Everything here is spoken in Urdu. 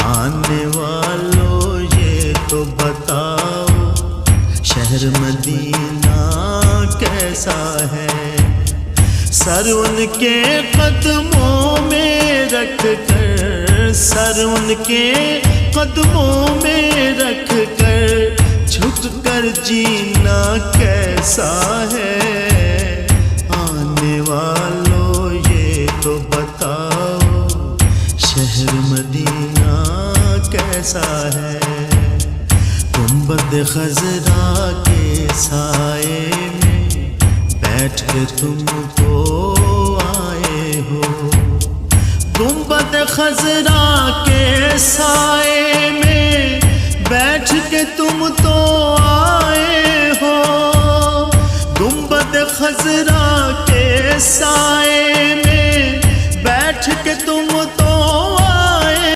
آنے والوں یہ تو بتاؤ شہر مدینہ کیسا ہے؟ سر ان کے قدموں میں رکھ کر، سر ان کے قدموں میں رکھ کر جھک کر جینا کیسا ہے؟ آنے والوں یہ تو بتاؤ شہر مدینہ کیسا ہے؟ گنبد خضرا کے سائے میں بیٹھ کے تم تو آئے ہو، گنبد خضرا کے سائے میں بیٹھ کے تم تو آئے ہو، گنبد خضرا کے سائے میں بیٹھ کے تم